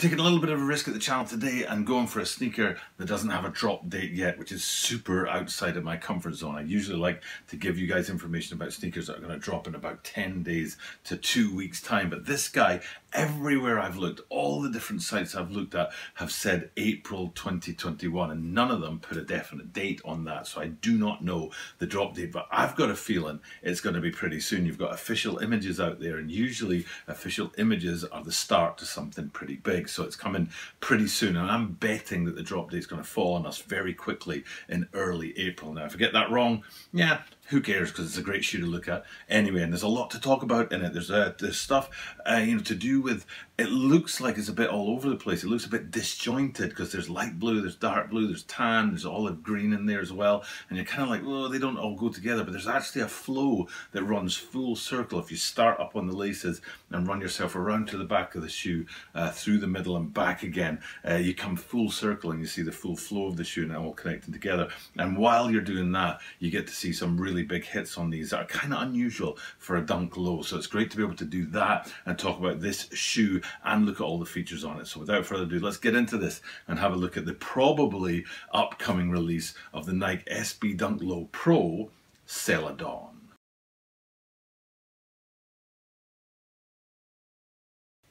taking a little bit of a risk at the channel today and going for a sneaker that doesn't have a drop date yet, which is super outside of my comfort zone. I usually like to give you guys information about sneakers that are going to drop in about 10 days to 2 weeks time. But this guy, everywhere I've looked, all the different sites I've looked at have said April 2021, and none of them put a definite date on that. So I do not know the drop date, but I've got a feeling it's going to be pretty soon. You've got official images out there, and usually official images are the start to something pretty big. So it's coming pretty soon, and I'm betting that the drop date is going to fall on us very quickly in early April. Now, if I get that wrong, yeah, who cares, because it's a great shoe to look at anyway, and there's a lot to talk about in it. There's stuff to do with, it looks like it's a bit all over the place. It looks a bit disjointed because there's light blue, there's dark blue, there's tan, there's olive green in there as well, and you're kind of like, well, they don't all go together, but there's actually a flow that runs full circle. If you start up on the laces and run yourself around to the back of the shoe, through the middle and back again, you come full circle and you see the full flow of the shoe now all connecting together. And while you're doing that, you get to see some really big hits on these that are kind of unusual for a dunk low. So it's great to be able to do that and talk about this shoe and look at all the features on it. So without further ado, let's get into this and have a look at the probably upcoming release of the Nike SB Dunk Low Pro Celadon.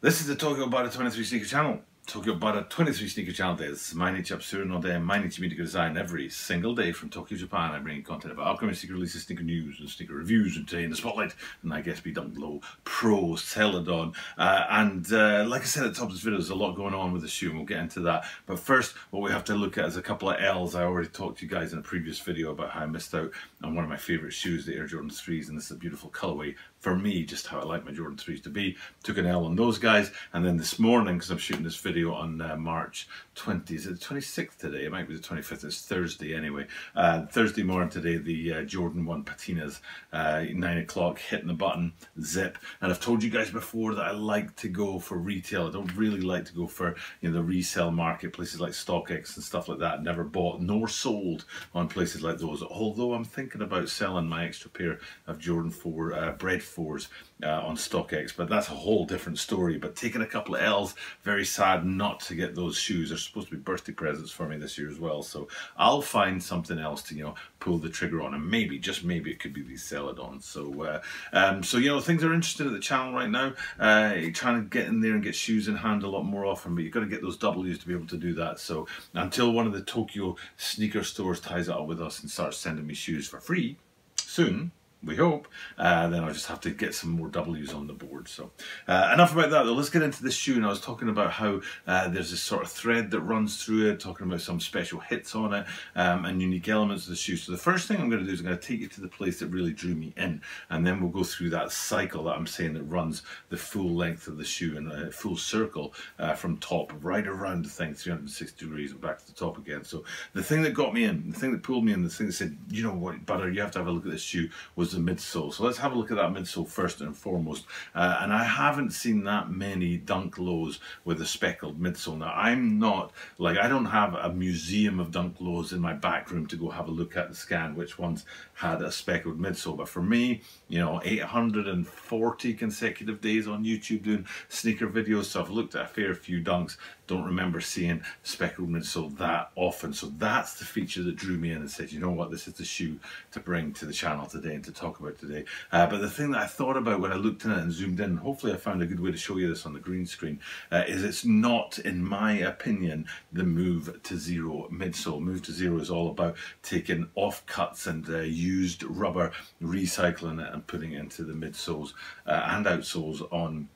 This is the Tokyo Bada 23 Sneaker Channel. Tokyo Bada 23 Sneaker Channel days.毎日アップするので、毎日見てください. And every single day from Tokyo, Japan, I bring content about upcoming sneaker releases, sneaker news, and sneaker reviews. And today in the spotlight, the Nike SB Dunk Low Pro Celadon. Like I said at the top of this video, there's a lot going on with the shoe, and we'll get into that. But first, what we have to look at is a couple of L's. I already talked to you guys in a previous video about how I missed out on one of my favorite shoes, the Air Jordan 3s, and this is a beautiful colorway for me, just how I like my Jordan 3s to be. Took an L on those guys, and then this morning, because I'm shooting this video on March 20, is it the 26th today? It might be the 25th, it's Thursday anyway. Thursday morning today, the Jordan 1 patinas, 9 o'clock, hitting the button, zip. And I've told you guys before that I like to go for retail. I don't really like to go for, you know, the resale market, places like StockX and stuff like that. Never bought nor sold on places like those, although I'm thinking about selling my extra pair of Jordan 4 Bread 4s on StockX, but that's a whole different story. But taking a couple of L's, very sad not to get those shoes. They're supposed to be birthday presents for me this year as well, so I'll find something else to, you know, pull the trigger on, and maybe, just maybe, it could be these Celadons. So you know, things are interesting at the channel right now. Trying to get in there and get shoes in hand a lot more often, but you've got to get those W's to be able to do that. So until one of the Tokyo sneaker stores ties it up with us and starts sending me shoes for free soon, we hope, then I'll just have to get some more W's on the board. So enough about that though. Let's get into this shoe. And I was talking about how there's this sort of thread that runs through it, talking about some special hits on it, and unique elements of the shoe. So the first thing I'm going to do is I'm going to take you to the place that really drew me in, and then we'll go through that cycle that I'm saying that runs the full length of the shoe in a full circle from top right around the thing, 360 degrees, and back to the top again. So the thing that got me in, the thing that pulled me in, the thing that said, you know what, Butter, you have to have a look at this shoe, was the midsole. So let's have a look at that midsole first and foremost. And I haven't seen that many dunk lows with a speckled midsole. Now, I'm not, like, I don't have a museum of dunk lows in my back room to go have a look at and scan which ones had a speckled midsole. But for me, you know, 840 consecutive days on YouTube doing sneaker videos, so I've looked at a fair few dunks. Don't remember seeing speckled midsole that often. So that's the feature that drew me in and said, you know what, this is the shoe to bring to the channel today and to talk about today. But the thing that I thought about when I looked in it and zoomed in, hopefully I found a good way to show you this on the green screen, is it's not, in my opinion, the Move to Zero midsole. Move to Zero is all about taking offcuts and used rubber, recycling it and putting it into the midsoles and outsoles on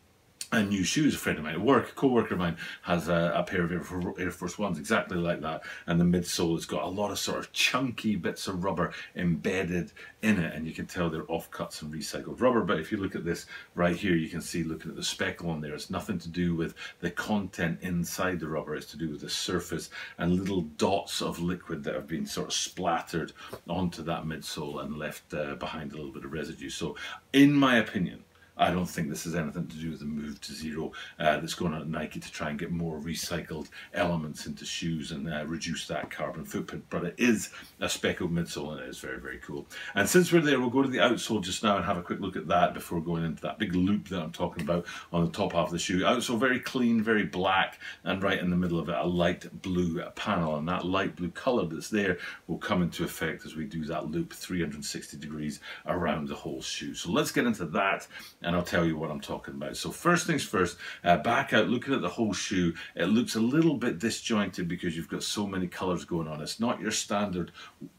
new shoes. A friend of mine at work, a co-worker of mine, has a pair of Air Force Ones exactly like that, and the midsole has got a lot of sort of chunky bits of rubber embedded in it, and you can tell they're offcuts and recycled rubber. But if you look at this right here, you can see, looking at the speckle on there, it's nothing to do with the content inside the rubber, it's to do with the surface and little dots of liquid that have been sort of splattered onto that midsole and left behind a little bit of residue. So in my opinion, I don't think this has anything to do with the move to zero that's going on at Nike to try and get more recycled elements into shoes and reduce that carbon footprint. But it is a speckled midsole, and it is very, very cool. And since we're there, we'll go to the outsole just now and have a quick look at that before going into that big loop that I'm talking about on the top half of the shoe. Outsole very clean, very black, and right in the middle of it a light blue panel. And that light blue colour that's there will come into effect as we do that loop 360 degrees around the whole shoe. So let's get into that, and I'll tell you what I'm talking about. So first things first, back out, looking at the whole shoe, it looks a little bit disjointed because you've got so many colours going on. It's not your standard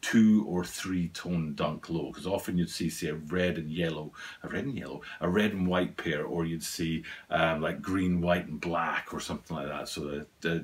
2 or 3 tone dunk low, because often you'd see, say, a red and white pair, or you'd see like green, white and black or something like that. So the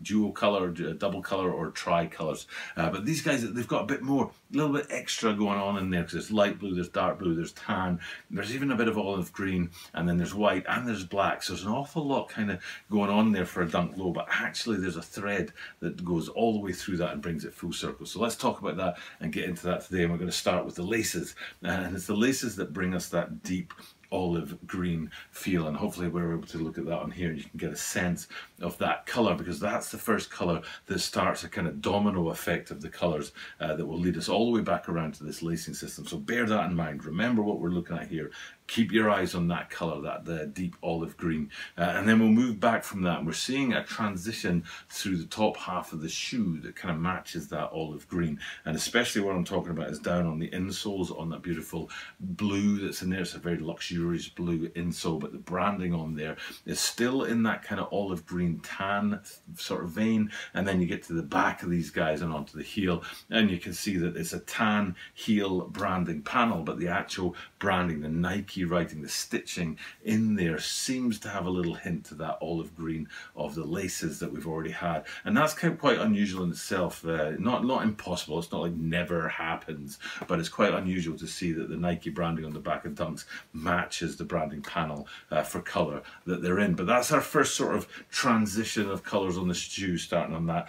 dual colour, double colour or tri-colours. But these guys, they've got a bit more, a little bit extra going on in there, because there's light blue, there's dark blue, there's tan, there's even a bit of olive green, and then there's white and there's black. So there's an awful lot kind of going on there for a dunk low, but actually there's a thread that goes all the way through that and brings it full circle. So let's talk about that and get into that today. And we're going to start with the laces, and it's the laces that bring us that deep olive green feel, and hopefully we're able to look at that on here and you can get a sense of that colour, because that's the first colour that starts a kind of domino effect of the colours that will lead us all the way back around to this lacing system. So bear that in mind. Remember what we're looking at here. Keep your eyes on that colour, that deep olive green, and then we'll move back from that. We're seeing a transition through the top half of the shoe that kind of matches that olive green, and especially what I'm talking about is down on the insoles, on that beautiful blue that's in there. It's a very luxurious blue insole, but the branding on there is still in that kind of olive green tan sort of vein, and then you get to the back of these guys and onto the heel, and you can see that it's a tan heel branding panel, but the actual branding, the Nike writing, the stitching in there seems to have a little hint to that olive green of the laces that we've already had, and that's quite unusual in itself. Not impossible, it's not like never happens, but it's quite unusual to see that the Nike branding on the back of Dunks matches the branding panel for colour that they're in. But that's our first sort of transition of colours on the shoe, starting on that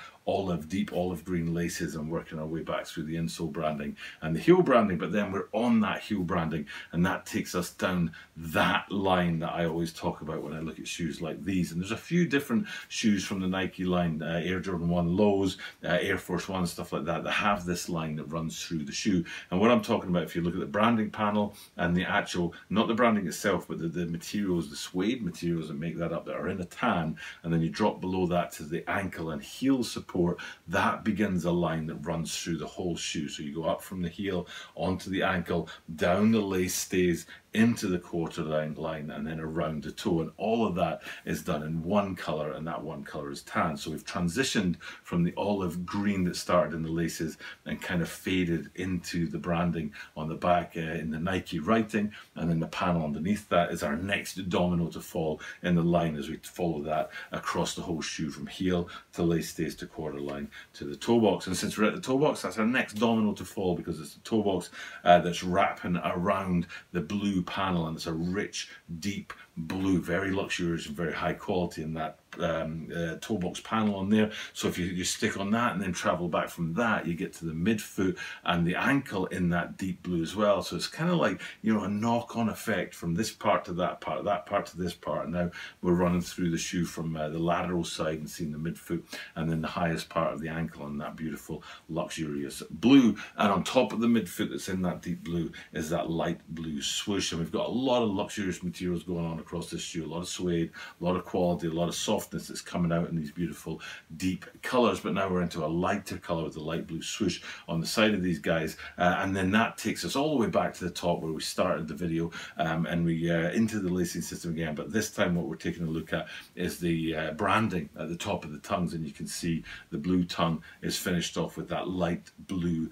deep olive green laces and working our way back through the insole branding and the heel branding. But then we're on that heel branding, and that takes us down that line that I always talk about when I look at shoes like these. And there's a few different shoes from the Nike line, Air Jordan 1 lows, Air Force 1, stuff like that, that have this line that runs through the shoe. And what I'm talking about, if you look at the branding panel and the actual, not the branding itself, but the materials, the suede materials that make that up, that are in a tan, and then you drop below that to the ankle and heel support, that begins a line that runs through the whole shoe. So you go up from the heel onto the ankle, down the lace stays, into the quarter line, and then around the toe, and all of that is done in one colour, and that one colour is tan. So we've transitioned from the olive green that started in the laces and kind of faded into the branding on the back in the Nike writing, and then the panel underneath that is our next domino to fall in the line as we follow that across the whole shoe from heel to lace stays to quarter line to the toe box. And since we're at the toe box, that's our next domino to fall, because it's the toe box that's wrapping around the blue panel, and it's a rich, deep blue, very luxurious and very high quality in that toe box panel on there. So if you stick on that and then travel back from that, you get to the midfoot and the ankle in that deep blue as well. So it's kind of like, you know, a knock-on effect from this part to that part to this part. And now we're running through the shoe from the lateral side and seeing the midfoot and then the highest part of the ankle in that beautiful luxurious blue. And on top of the midfoot that's in that deep blue is that light blue swoosh. And we've got a lot of luxurious materials going on across this shoe, a lot of suede, a lot of quality, a lot of softness that's coming out in these beautiful deep colours. But now we're into a lighter colour with the light blue swoosh on the side of these guys, and then that takes us all the way back to the top where we started the video, and we into the lacing system again. But this time what we're taking a look at is the branding at the top of the tongues, and you can see the blue tongue is finished off with that light blue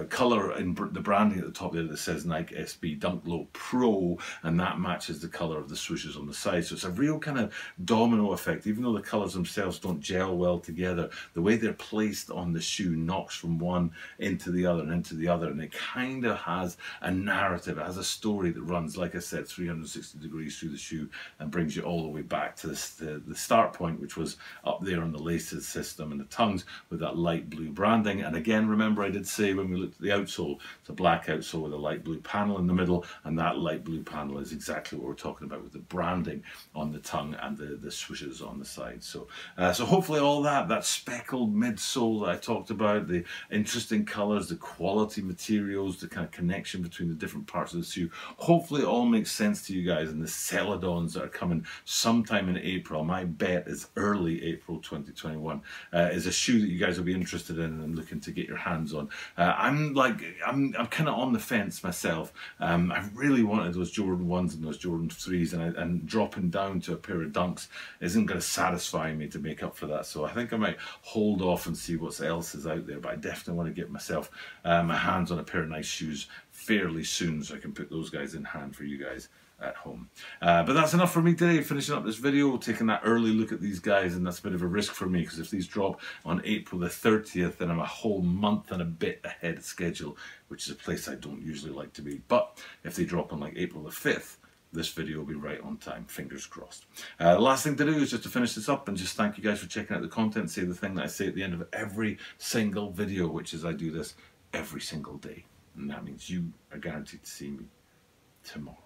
colour in the branding at the top there that says Nike SB Dunk Low Pro, and that matches the colour of the swooshes on the side. So it's a real kind of domino effect. Even though the colours themselves don't gel well together, the way they're placed on the shoe knocks from one into the other and into the other, and it kind of has a narrative, it has a story that runs, like I said, 360 degrees through the shoe and brings you all the way back to the start point, which was up there on the laces system and the tongues with that light blue branding. And again, remember I did say when we looked at the outsole, it's a black outsole with a light blue panel in the middle, and that light blue panel is exactly what we're talking about with the branding on the tongue and the swooshes on the side. So so hopefully all that speckled midsole that I talked about, the interesting colours, the quality materials, the kind of connection between the different parts of the shoe, hopefully it all makes sense to you guys. And the Celadons that are coming sometime in April, my bet is early April 2021, is a shoe that you guys will be interested in and looking to get your hands on. I'm kind of on the fence myself. I really wanted those Jordan 1s and those Jordan 3s, and dropping down to a pair of Dunks isn't going to satisfy me to make up for that. So I think I might hold off and see what else is out there, but I definitely want to get myself my hands on a pair of nice shoes fairly soon so I can put those guys in hand for you guys at home. But that's enough for me today. Finishing up this video, taking that early look at these guys, and that's a bit of a risk for me because if these drop on April the 30th, then I'm a whole month and a bit ahead of schedule, which is a place I don't usually like to be. But if they drop on like April the 5th, this video will be right on time, fingers crossed. The last thing to do is just to finish this up and just thank you guys for checking out the content, say the thing that I say at the end of every single video, which is I do this every single day. And that means you are guaranteed to see me tomorrow.